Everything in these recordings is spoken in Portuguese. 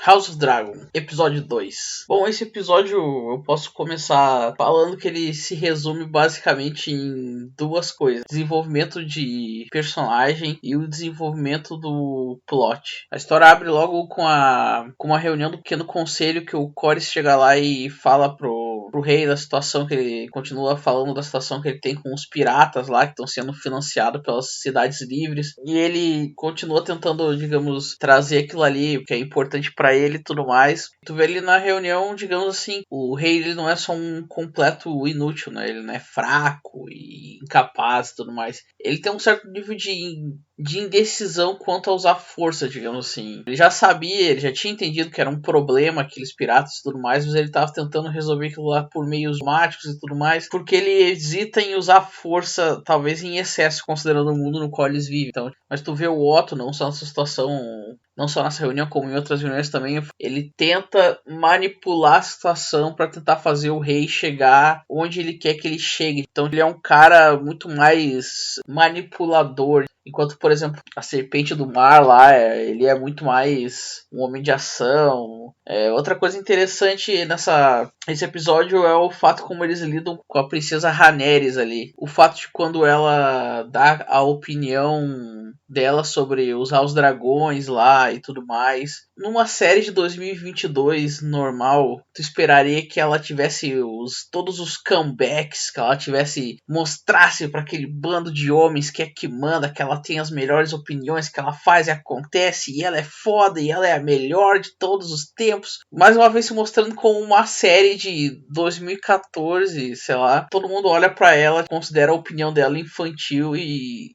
House of Dragon, episódio 2. Bom, esse episódio eu posso começar falando que ele se resume basicamente em duas coisas: desenvolvimento de personagem e o desenvolvimento do plot. A história abre logo com uma reunião do pequeno conselho, que o Corlys chega lá e fala pro rei da situação, que ele continua falando da situação que ele tem com os piratas lá, que estão sendo financiados pelas cidades livres, e ele continua tentando, digamos, trazer aquilo ali que é importante pra ele e tudo mais. Tu vê ele na reunião, digamos assim, o rei ele não é só um completo inútil, né? Ele não é fraco e incapaz e tudo mais. Ele tem um certo nível de indecisão quanto a usar força, digamos assim. Ele já sabia, ele já tinha entendido que era um problema aqueles piratas e tudo mais, mas ele estava tentando resolver aquilo lá por meios mágicos e tudo mais, porque ele hesita em usar força, talvez em excesso, considerando o mundo no qual eles vivem. Então, mas tu vê o Otto, não só nessa situação, não só nessa reunião, como em outras reuniões também, ele tenta manipular a situação para tentar fazer o rei chegar onde ele quer que ele chegue. Então ele é um cara muito mais manipulador. Enquanto, por exemplo, a Serpente do Mar lá, ele é muito mais um homem de ação. Outra coisa interessante nesse episódio é o fato como eles lidam com a princesa Rhaenyra ali. O fato de quando ela dá a opinião dela sobre usar os dragões lá e tudo mais. Numa série de 2022 normal, tu esperaria que ela tivesse todos os comebacks, que ela mostrasse para aquele bando de homens que é que manda, que ela tem as melhores opiniões, que ela faz e acontece, e ela é foda, e ela é a melhor de todos os tempos. Mais uma vez se mostrando como uma série de 2014, sei lá. Todo mundo olha para ela, considera a opinião dela infantil e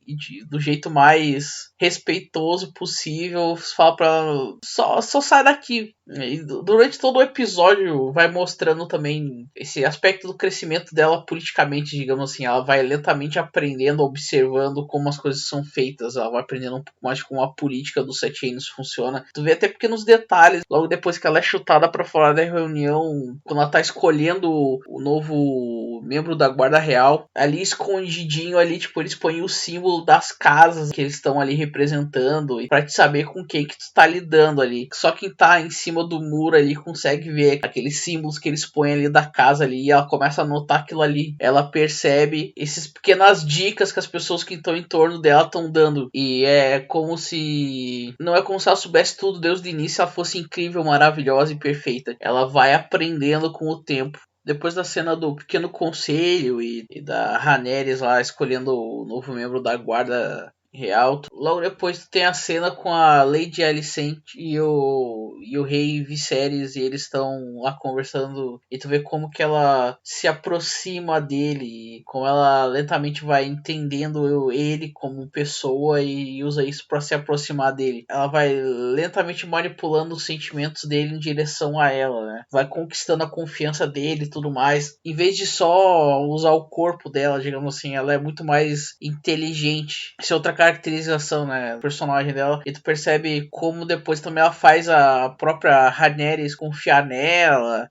do jeito mais respeitoso possível, fala pra ela, só sai daqui. E durante todo o episódio vai mostrando também esse aspecto do crescimento dela politicamente, digamos assim. Ela vai lentamente aprendendo, observando como as coisas são feitas. Ela vai aprendendo um pouco mais de como a política dos Sete Reinos funciona. Tu vê até pequenos detalhes, logo depois que ela é chutada pra fora da reunião, quando ela tá escolhendo o novo membro da Guarda Real, ali escondidinho ali, tipo, eles põem o símbolo das casas que eles estão ali representando, e pra te saber com quem que tu tá lidando ali. Só quem tá em cima do muro ali consegue ver aqueles símbolos que eles põem ali da casa ali, e ela começa a notar aquilo ali. Ela percebe essas pequenas dicas que as pessoas que estão em torno dela estão dando, e é como se... não é como se ela soubesse tudo desde o início, ela fosse incrível, maravilhosa e perfeita. Ela vai aprendendo com o tempo. Depois da cena do pequeno conselho e da Rhaenyra lá escolhendo o novo membro da Guarda Real, logo depois tu tem a cena com a Lady Alicent e o rei Viserys, e eles estão lá conversando, e tu vê como que ela se aproxima dele, e como ela lentamente vai entendendo ele como pessoa e usa isso para se aproximar dele. Ela vai lentamente manipulando os sentimentos dele em direção a ela, né? Vai conquistando a confiança dele e tudo mais. Em vez de só usar o corpo dela, digamos assim, ela é muito mais inteligente. Isso é outra caracterização, né, do personagem dela. E tu percebe como depois também ela faz a própria Rhaenyra confiar nela,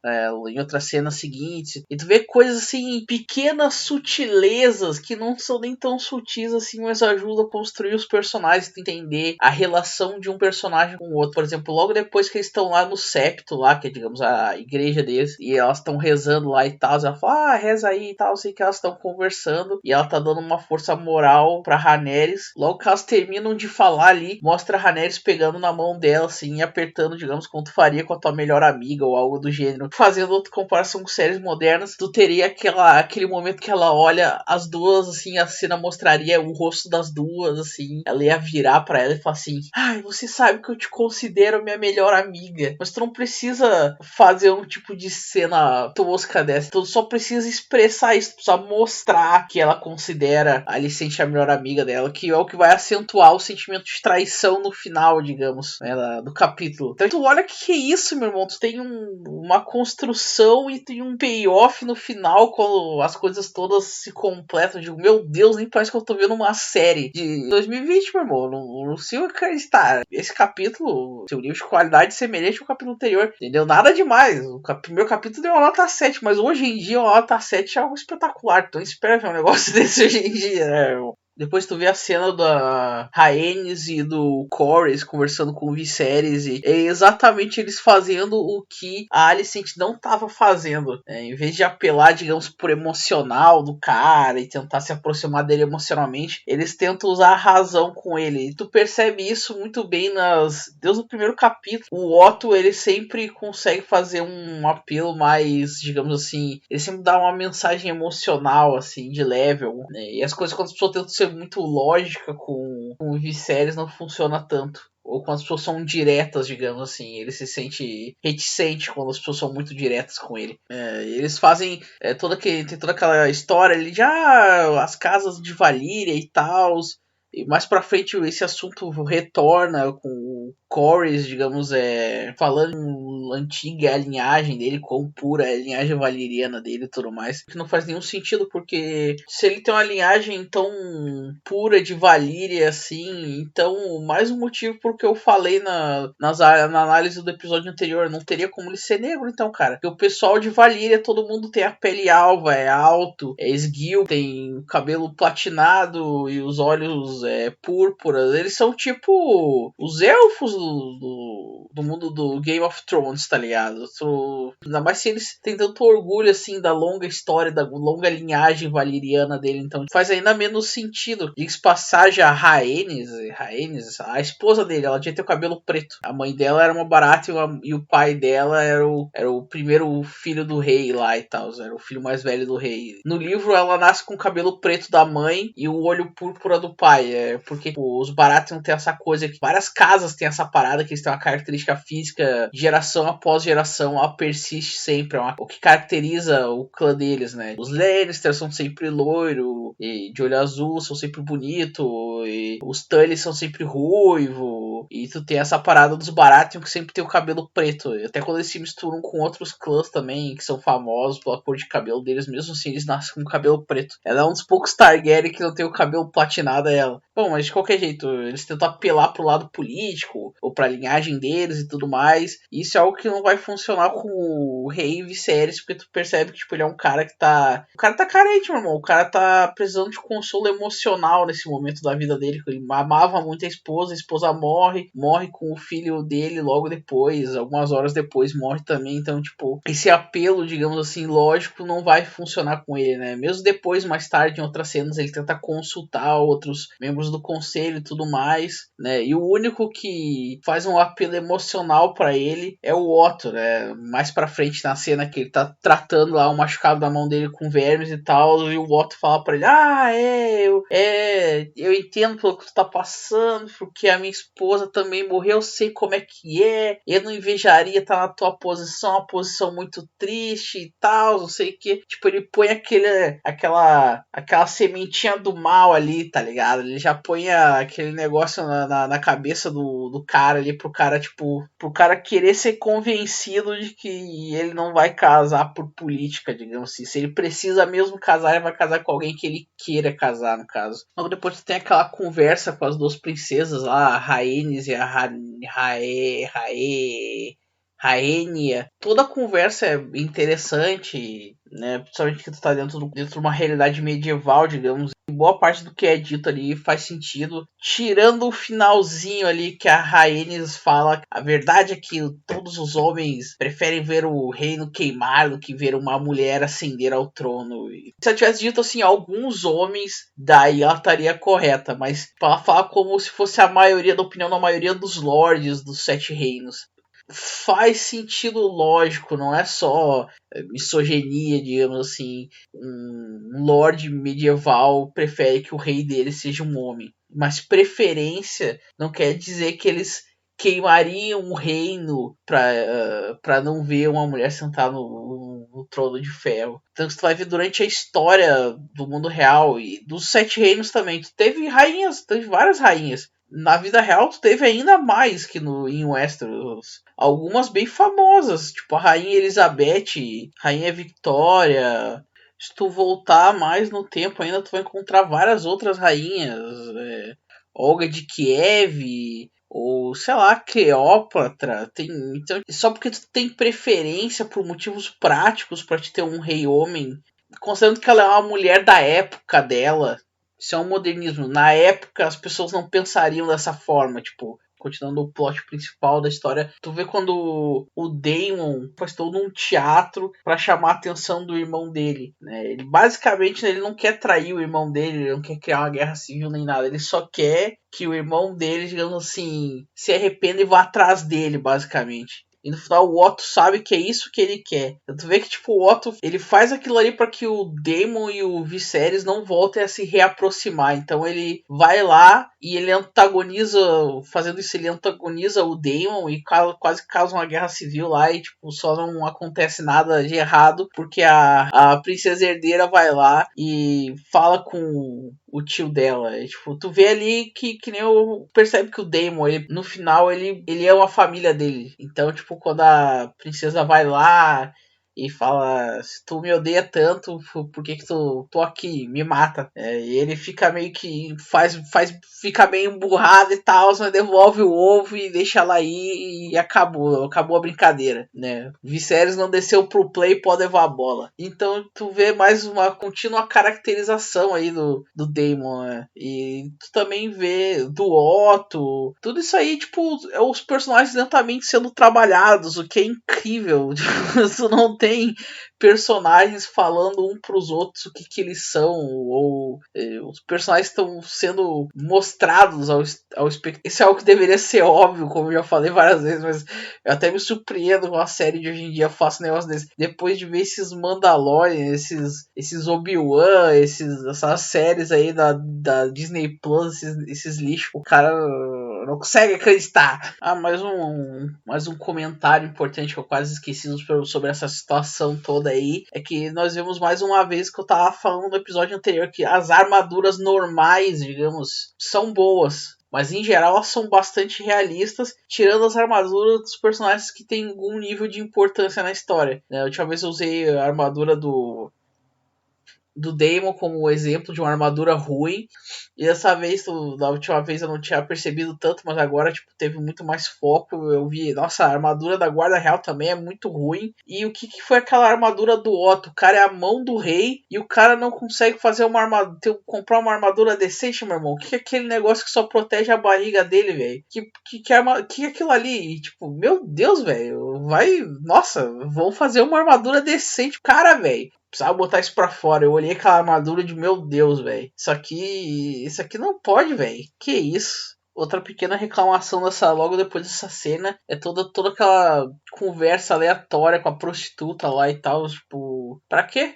em outras cenas seguintes. E tu vê coisas assim, pequenas sutilezas que não são nem tão sutis assim, mas ajudam a construir os personagens, tu entender a relação de um personagem com o outro. Por exemplo, logo depois que eles estão lá no septo lá, que é, digamos, a igreja deles, e elas estão rezando lá e tal, ela fala, reza aí e tal, sei que elas estão conversando, e ela tá dando uma força moral pra Rhaenyra. Logo que elas terminam de falar ali, mostra a Rhaenyra pegando na mão dela, assim, e apertando, digamos, como tu faria com a tua melhor amiga ou algo do gênero. Fazendo outra comparação com séries modernas, tu teria aquele momento que ela olha as duas, assim, a cena mostraria o rosto das duas, assim, ela ia virar pra ela e falar assim, ai, você sabe que eu te considero minha melhor amiga, mas tu não precisa fazer um tipo de cena tosca dessa, tu só precisa expressar isso, tu precisa mostrar que ela considera a Alicent a melhor amiga dela, que é o que vai acentuar o sentimento de traição no final, digamos, né, do capítulo. Então tu olha que é isso, meu irmão, tu tem uma construção e tem um payoff no final, quando as coisas todas se completam. Eu digo, meu Deus, nem parece que eu tô vendo uma série de 2020, meu irmão, não consigo acreditar. Esse capítulo, seu nível de qualidade semelhante ao capítulo anterior, entendeu? Nada demais. O primeiro capítulo deu uma nota 7, mas hoje em dia uma nota 7 é algo espetacular, então espera ver um negócio desse hoje em dia, né, meu irmão? Depois tu vê a cena da Rhaenys e do Corlys conversando com o Viserys, e é exatamente eles fazendo o que a Alicent não estava fazendo. Em vez de apelar, digamos, por emocional do cara e tentar se aproximar dele emocionalmente, eles tentam usar a razão com ele. E tu percebe isso muito bem desde o primeiro capítulo. O Otto, ele sempre consegue fazer um apelo mais, digamos assim, ele sempre dá uma mensagem emocional, assim, de level, né? E as coisas, quando as pessoas tentam ser muito lógica com o Viserys, não funciona tanto. Ou quando as pessoas são diretas, digamos assim. Ele se sente reticente quando as pessoas são muito diretas com ele. Eles fazem tem toda aquela história ali de as casas de Valíria e tal. E mais pra frente esse assunto retorna com o Corlys, digamos, falando antiga a linhagem dele, quão pura é a linhagem valeriana dele e tudo mais. Que não faz nenhum sentido, porque se ele tem uma linhagem tão pura de Valíria assim, então mais um motivo porque eu falei na análise do episódio anterior, não teria como ele ser negro então, cara. Porque o pessoal de Valíria, todo mundo tem a pele alva, é alto, é esguio, tem o cabelo platinado e os olhos púrpuras. Eles são tipo os elfos do mundo do Game of Thrones, tá ligado? Ainda mais se eles têm tanto orgulho assim da longa história, da longa linhagem valeriana dele, então faz ainda menos sentido. Diz passagem a Rhaenys, a esposa dele, ela tinha o cabelo preto. A mãe dela era uma barata e o pai dela era o primeiro filho do rei lá e tal, era o filho mais velho do rei. No livro ela nasce com o cabelo preto da mãe e o olho púrpura do pai, porque os Baratheon tem essa coisa que várias casas têm essa parada que eles têm uma característica física, geração após geração, ela persiste sempre, o que caracteriza o clã deles, né? Os Lannister são sempre loiro e de olho azul, são sempre bonito, e os Tully são sempre ruivo, e tu tem essa parada dos Baratheon que sempre tem o cabelo preto, até quando eles se misturam com outros clãs também, que são famosos pela cor de cabelo deles, mesmo assim eles nascem com o cabelo preto. Ela é um dos poucos Targaryen que não tem o cabelo platinado, é ela. Bom, mas de qualquer jeito, eles tentam apelar pro lado político, ou pra linhagem deles e tudo mais, e isso é algo que não vai funcionar com o rei Viserys, porque tu percebe que tipo, ele é um cara que tá... O cara tá carente, meu irmão, o cara tá precisando de consolo emocional nesse momento da vida dele, ele amava muito a esposa morre com o filho dele logo depois, algumas horas depois morre também, então tipo, esse apelo, digamos assim, lógico, não vai funcionar com ele, né? Mesmo depois, mais tarde, em outras cenas, ele tenta consultar outros membros do conselho e tudo mais, né? E o único que faz um apelo emocional pra ele é o Otto, né? Mais pra frente na cena que ele tá tratando lá o machucado da mão dele com vermes e tal, e o Otto fala pra ele, eu entendo pelo que tu tá passando, porque a minha esposa também morreu, eu sei como é que é, eu não invejaria estar na tua posição, uma posição muito triste e tal, não sei o que. Tipo, ele põe aquela sementinha do mal ali, tá ligado? Ele já põe aquele negócio na cabeça do cara ali, pro cara querer ser convencido de que ele não vai casar por política, digamos assim. Se ele precisa mesmo casar, ele vai casar com alguém que ele queira casar, no caso. Logo depois tem aquela conversa com as duas princesas lá, a Rhaenys e a Rhaenyra. Toda a conversa é interessante, né? Principalmente que tu tá dentro de uma realidade medieval, digamos. Boa parte do que é dito ali faz sentido. Tirando o finalzinho ali que a Rhaenys fala. A verdade é que todos os homens preferem ver o reino queimar do que ver uma mulher ascender ao trono. E se ela tivesse dito assim, alguns homens, daí ela estaria correta. Mas ela fala como se fosse a maioria da opinião da maioria dos lords dos Sete Reinos. Faz sentido lógico, não é só misoginia, digamos assim. Um lord medieval prefere que o rei dele seja um homem. Mas preferência não quer dizer que eles queimariam o reino pra não ver uma mulher sentada no trono de ferro. Então tu vai ver durante a história do mundo real e dos Sete Reinos também. Tu teve várias rainhas. Na vida real, tu teve ainda mais que em Westeros. Algumas bem famosas, tipo a Rainha Elizabeth, Rainha Victoria. Se tu voltar mais no tempo ainda, tu vai encontrar várias outras rainhas. Olga de Kiev, ou sei lá, Cleópatra. Então, só porque tu tem preferência por motivos práticos para te ter um rei homem, considerando que ela é uma mulher da época dela, Isso é um modernismo. Na época, as pessoas não pensariam dessa forma, tipo, continuando o plot principal da história, tu vê quando o Damon faz todo um teatro para chamar a atenção do irmão dele, né? Ele basicamente ele não quer trair o irmão dele, ele não quer criar uma guerra civil nem nada, ele só quer que o irmão dele, digamos assim, se arrependa e vá atrás dele, basicamente. E no final o Otto sabe que é isso que ele quer. Tu vê que tipo o Otto ele faz aquilo ali para que o Damon e o Viserys não voltem a se reaproximar. Então ele vai lá e ele antagoniza, fazendo isso ele antagoniza o Damon e quase causa uma guerra civil lá e tipo só não acontece nada de errado porque a princesa herdeira vai lá e fala com o tio dela. E, tipo, tu vê ali que nem eu percebe que o Damon, ele, no final, ele é uma família dele. Então, tipo, quando a princesa vai lá e fala, se tu me odeia tanto, por que tu tô aqui? Me mata. E ele fica meio que fica meio emburrado e tal, mas devolve o ovo e deixa ela aí e acabou a brincadeira, né? Viserys não desceu pro play, pode levar a bola. Então tu vê mais uma contínua caracterização aí do Damon, né? E tu também vê do Otto, tudo isso aí, tipo, é os personagens lentamente sendo trabalhados, o que é incrível. Tu não tem personagens falando um pros outros o que eles são, ou os personagens estão sendo mostrados ao espectador. Isso é algo que deveria ser óbvio, como eu já falei várias vezes, mas eu até me surpreendo com a série de hoje em dia, faço um negócio desse. Depois de ver esses Mandalorian, esses Obi-Wan, essas séries aí da Disney Plus, esses lixos, o cara não consegue acreditar. Mais um comentário importante que eu quase esqueci sobre essa situação toda aí, é que nós vemos mais uma vez que eu tava falando no episódio anterior, que as armaduras normais, digamos, são boas. Mas em geral elas são bastante realistas, tirando as armaduras dos personagens que têm algum nível de importância na história. A última vez eu usei a armadura do Damon como exemplo de uma armadura ruim. E dessa vez, da última vez eu não tinha percebido tanto, mas agora tipo, teve muito mais foco. Eu vi, nossa, a armadura da Guarda Real também é muito ruim. E o que foi aquela armadura do Otto? O cara é a mão do rei e o cara não consegue fazer uma armadura, comprar uma armadura decente, meu irmão. O que é aquele negócio que só protege a barriga dele, velho? Que é aquilo ali? E, tipo, meu Deus, velho, nossa, vou fazer uma armadura decente, cara, velho. Precisava botar isso pra fora. Eu olhei aquela armadura de meu Deus, velho. Isso aqui não pode, velho. Que isso? Outra pequena reclamação logo depois dessa cena é toda aquela conversa aleatória com a prostituta lá e tal. Tipo, pra quê?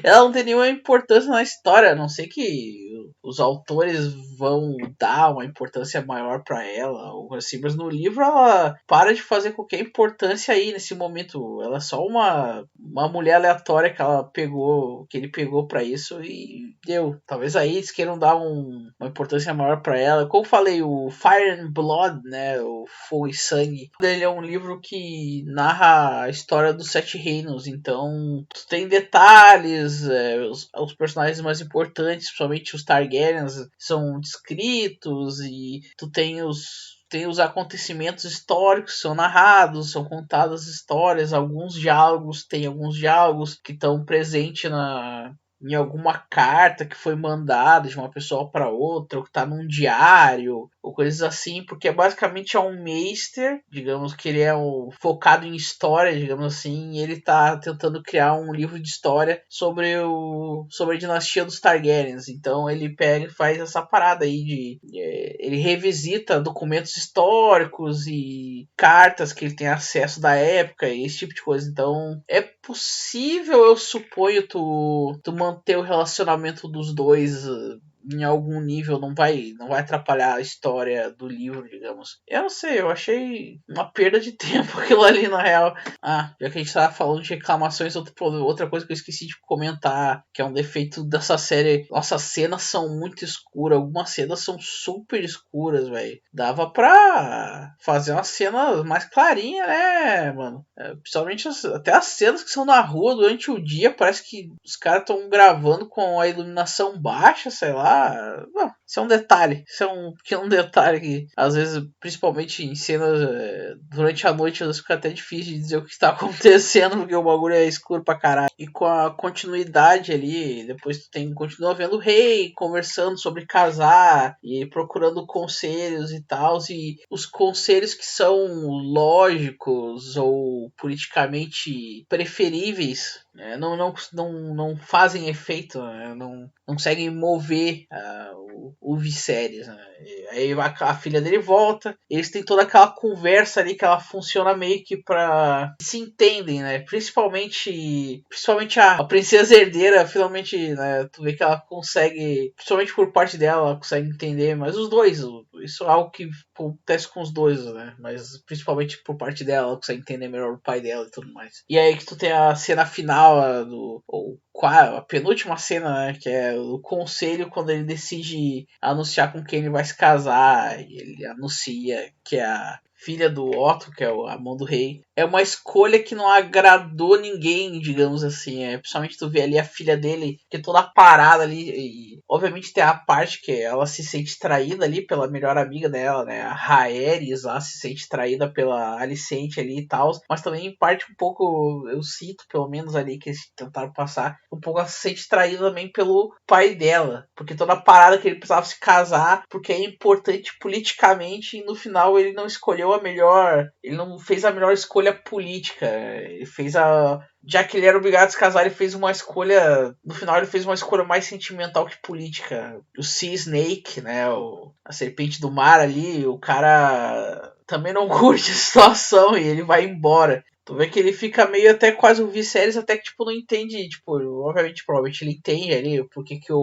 Ela não tem nenhuma importância na história, a não ser que os autores vão dar uma importância maior pra ela, ou assim, mas no livro ela para de fazer qualquer importância aí nesse momento. Ela é só uma mulher aleatória que ele pegou pra isso e deu. Talvez aí eles queiram dar uma importância maior pra ela. Como eu falei, o Fire and Blood, né, o Fogo e Sangue, ele é um livro que narra a história dos Sete Reinos, então tu tem detalhes, os personagens mais importantes, principalmente os Targaryens, são descritos e tu tem os acontecimentos históricos que são narrados, são contadas histórias, alguns diálogos que estão presentes em alguma carta que foi mandada de uma pessoa para outra, ou que está num diário, ou coisas assim, porque basicamente é um Meister, digamos que ele é focado em história, digamos assim, e ele está tentando criar um livro de história sobre a dinastia dos Targaryens. Então ele pega e faz essa parada aí ele revisita documentos históricos e cartas que ele tem acesso da época e esse tipo de coisa. Então é possível, eu suponho, tu manter o relacionamento dos dois em algum nível, não vai atrapalhar a história do livro, digamos. Eu não sei, eu achei uma perda de tempo aquilo ali, na real. Já que a gente tava falando de reclamações, outra coisa que eu esqueci de comentar, que é um defeito dessa série, nossas cenas são muito escuras, algumas cenas são super escuras, velho. Dava pra fazer uma cena mais clarinha, né, mano? Principalmente até as cenas que são na rua durante o dia, parece que os caras estão gravando com a iluminação baixa, sei lá. casar. Bom, isso é um detalhe. Isso é um pequeno detalhe que, às vezes, principalmente em cenas durante a noite, às vezes fica até difícil de dizer o que está acontecendo, porque o bagulho é escuro pra caralho. E com a continuidade ali, depois continua vendo o rei conversando sobre casar e procurando conselhos e tal. E os conselhos que são lógicos ou politicamente preferíveis, né, não fazem efeito, né, não conseguem mover o Viserys. Né. Aí a filha dele volta, eles têm toda aquela conversa ali que ela funciona meio que pra se entendem, né? Principalmente a princesa herdeira, finalmente, né, tu vê que ela consegue, principalmente por parte dela, ela consegue entender, mas os dois, isso é algo que acontece com os dois, né? Mas principalmente por parte dela, ela consegue entender melhor o pai dela e tudo mais. E aí que tu tem a cena final a penúltima cena, né, que é o conselho quando ele decide anunciar com quem ele vai se casar. E ele anuncia que é a filha do Otto, que é a mão do rei. É uma escolha que não agradou ninguém, digamos assim. Principalmente tu vê ali a filha dele, que é toda parada ali. E obviamente tem a parte que ela se sente traída ali pela melhor amiga dela, né? A Rhaeris lá se sente traída pela Alicente ali e tal. Mas também em parte um pouco, eu sinto pelo menos ali que eles tentaram passar, um pouco ela se sente traída também pelo pai dela. Porque toda a parada que ele precisava se casar, porque é importante politicamente, e no final ele não escolheu ele não fez a melhor escolha política. Ele fez já que ele era obrigado a se casar, ele fez uma escolha. No final, ele fez uma escolha mais sentimental que política. O Sea Snake, né? A serpente do mar ali, o cara também não curte a situação e ele vai embora. Tu vê que ele fica meio até quase o Viserys, até que tipo, não entende. Tipo, obviamente, provavelmente ele entende ali porque que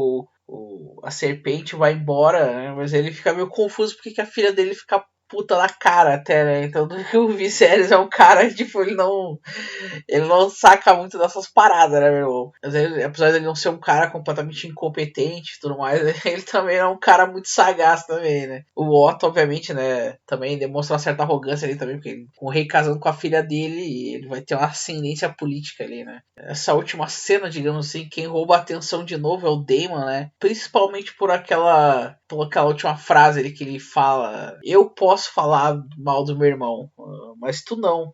a serpente vai embora, né? Mas ele fica meio confuso porque que a filha dele fica puta na cara até, né? Então o Viserys é um cara, tipo, ele não saca muito dessas paradas, né, meu irmão? Mas ele, apesar de ele não ser um cara completamente incompetente e tudo mais, ele também é um cara muito sagaz também, né? O Otto, obviamente, né, também demonstra uma certa arrogância ali também, porque com o rei casando com a filha dele, ele vai ter uma ascendência política ali, né? Essa última cena, digamos assim, quem rouba a atenção de novo é o Daemon, né? Principalmente por aquela última frase ali que ele fala: eu posso falar mal do meu irmão, mas tu não.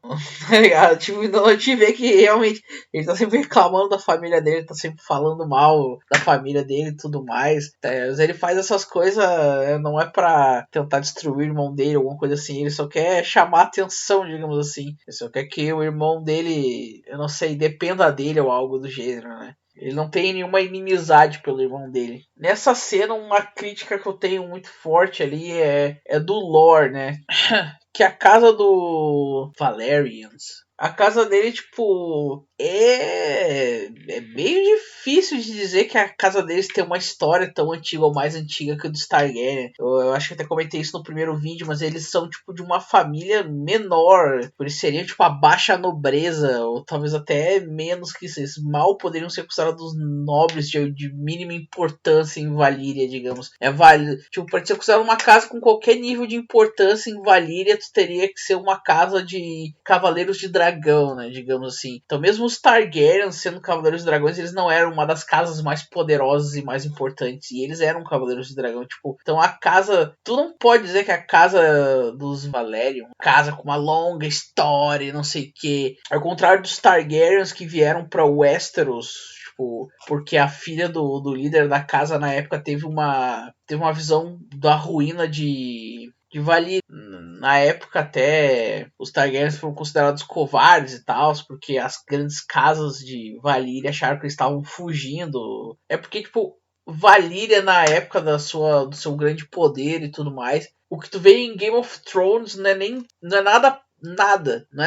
Tipo, não te vê que realmente ele tá sempre reclamando da família dele, tá sempre falando mal da família dele e tudo mais. Mas ele faz essas coisas, não é pra tentar destruir o irmão dele, alguma coisa assim. Ele só quer chamar atenção, digamos assim. Ele só quer que o irmão dele, eu não sei, dependa dele ou algo do gênero, né? Ele não tem nenhuma inimizade pelo irmão dele. Nessa cena, uma crítica que eu tenho muito forte ali é do lore, né? Que a casa do Valerians, a casa dele, tipo, é meio difícil de dizer que a casa deles tem uma história tão antiga ou mais antiga que a do Targaryen. Eu acho que até comentei isso no primeiro vídeo, mas eles são, tipo, de uma família menor. Por isso seriam, tipo, a baixa nobreza, ou talvez até menos que isso. Eles mal poderiam ser considerados nobres de mínima importância em Valíria, digamos. Tipo, para ser considerado uma casa com qualquer nível de importância em Valíria, tu teria que ser uma casa de cavaleiros de dragão, né, digamos assim. Então mesmo os Targaryens sendo cavaleiros de dragões, eles não eram uma das casas mais poderosas e mais importantes, e eles eram cavaleiros de dragão, tipo, então a casa, tu não pode dizer que a casa dos Valerion, casa com uma longa história, não sei o que, ao contrário dos Targaryens que vieram para Westeros, porque a filha do líder da casa na época teve uma visão da ruína de Valyria. Na época até os Targaryens foram considerados covardes e tal, porque as grandes casas de Valyria acharam que eles estavam fugindo. É porque, tipo, Valyria na época do seu grande poder e tudo mais, o que tu vê em Game of Thrones não é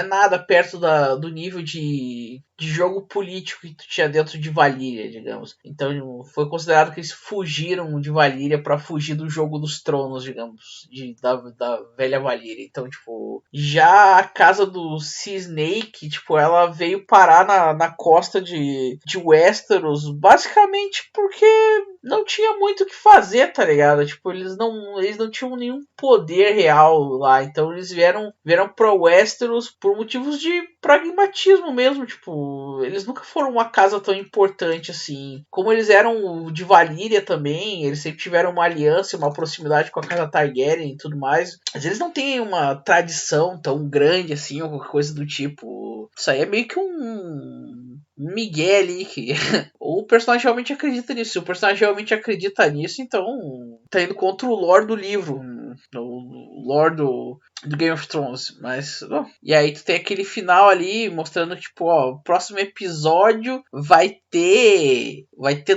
nada perto do nível de jogo político que tu tinha dentro de Valíria, digamos. Então foi considerado que eles fugiram de Valíria para fugir do jogo dos tronos, digamos, da velha Valíria. Então, tipo, já a casa do Sea Snake, tipo, ela veio parar na costa de Westeros, basicamente porque não tinha muito o que fazer, tá ligado? Tipo, eles não tinham nenhum poder real lá. Então eles vieram pra Westeros por motivos de pragmatismo mesmo. Tipo, eles nunca foram uma casa tão importante assim. Como eles eram de Valíria também, eles sempre tiveram uma aliança, uma proximidade com a casa Targaryen e tudo mais. Mas eles não têm uma tradição tão grande assim, ou qualquer coisa do tipo. Isso aí é meio que um Miguel ali que o personagem realmente acredita nisso. Se o personagem realmente acredita nisso, então tá indo contra o lore do livro, o lore do Game of Thrones. Mas, bom. E aí tu tem aquele final ali mostrando que, tipo, ó, o próximo episódio vai ter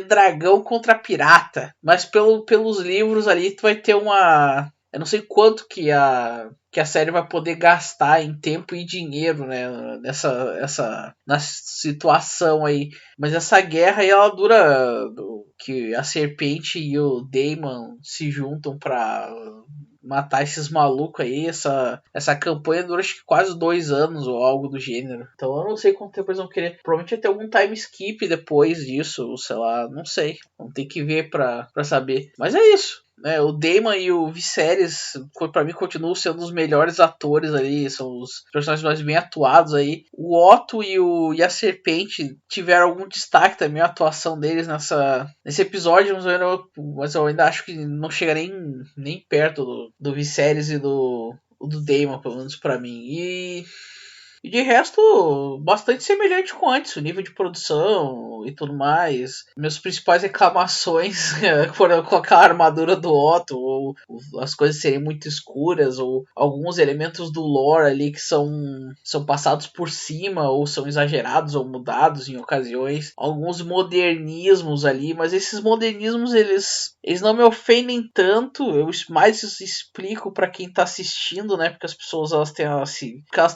dragão contra pirata. Mas pelos livros ali tu vai ter uma... Eu não sei quanto que a série vai poder gastar em tempo e dinheiro, né, na situação aí. Mas essa guerra aí, ela dura... Que a Serpente e o Daemon se juntam pra matar esses malucos aí. Essa campanha dura acho que quase 2 anos ou algo do gênero. Então eu não sei quanto tempo eles vão querer. Provavelmente vai ter algum time skip depois disso, ou sei lá, não sei. Vamos ter que ver pra saber. Mas é isso. Né, o Daemon e o Viserys, pra mim, continuam sendo os melhores atores ali, são os personagens mais bem atuados aí. O Otto e a Serpente tiveram algum destaque também, a atuação deles nesse episódio, mas eu ainda acho que não chega nem perto do Viserys e do Daemon, pelo menos pra mim. E de resto, bastante semelhante com antes, o nível de produção e tudo mais. Minhas principais reclamações foram com aquela armadura do Otto, ou as coisas serem muito escuras, ou alguns elementos do lore ali que são passados por cima, ou são exagerados ou mudados em ocasiões. Alguns modernismos ali, mas esses modernismos eles não me ofendem tanto, eu mais explico para quem tá assistindo, né? Porque as pessoas elas têm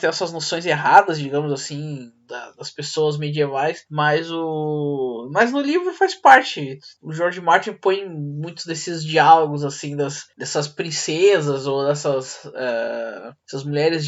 essas noções erradas, digamos assim, das pessoas medievais, mas no livro faz parte. O George Martin põe muitos desses diálogos assim dessas princesas ou essas mulheres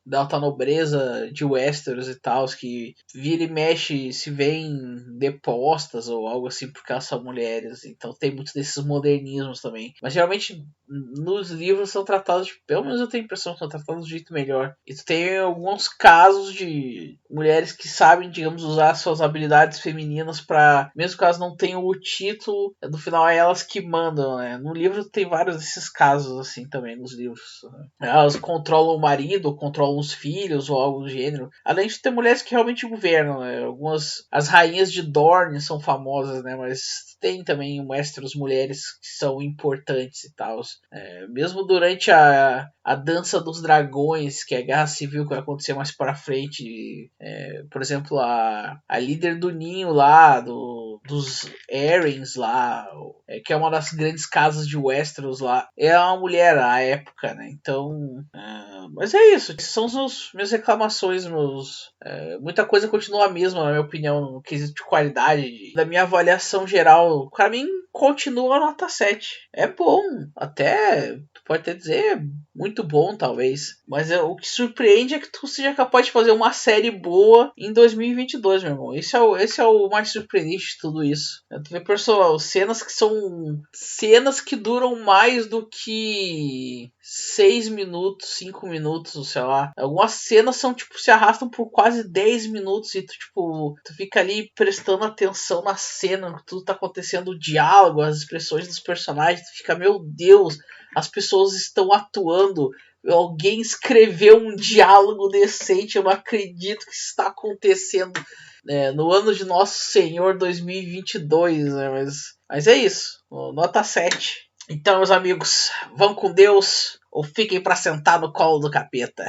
da alta nobreza de Westeros e tal, que vira e mexe se veem depostas ou algo assim porque elas são mulheres. Então tem muitos desses modernismos também. Mas geralmente nos livros são tratados, pelo menos eu tenho a impressão que são tratados de um jeito melhor. E tu tem alguns casos de mulheres que sabem, digamos, usar suas habilidades femininas para, mesmo que elas não tenham o título, no final é elas que mandam, né? No livro tem vários desses casos assim também nos livros. Né? Elas controlam o marido, ou controlam os filhos ou algo do gênero. Além de ter mulheres que realmente governam, né? As rainhas de Dorne são famosas, né? Mas tem também em Westeros mulheres que são importantes e tal. Mesmo durante a dança dos dragões, que é a guerra civil que vai acontecer mais pra frente, por exemplo, a líder do ninho lá, dos Arryns lá, que é uma das grandes casas de Westeros lá, é uma mulher à época, né? Então, mas é isso. Essas são minhas reclamações, muita coisa continua a mesma, na minha opinião, no quesito de qualidade. Da minha avaliação geral, pra mim, continua a nota 7. É bom, até, tu pode até dizer, muito bom talvez. Mas o que surpreende é que tu seja capaz de fazer uma série boa em 2022, meu irmão. Esse é o mais surpreendente de tudo isso. Tu vê, pessoal, cenas que duram mais do que 6 minutos, 5 minutos, sei lá. Algumas cenas se arrastam por quase 10 minutos e tu fica ali prestando atenção na cena, que tudo tá acontecendo, o diálogo, as expressões dos personagens, tu fica, meu Deus, as pessoas estão atuando, alguém escreveu um diálogo decente, eu não acredito que isso está acontecendo no ano de Nosso Senhor 2022, né? Mas é isso, nota 7. Então, meus amigos, vão com Deus ou fiquem para sentar no colo do capeta.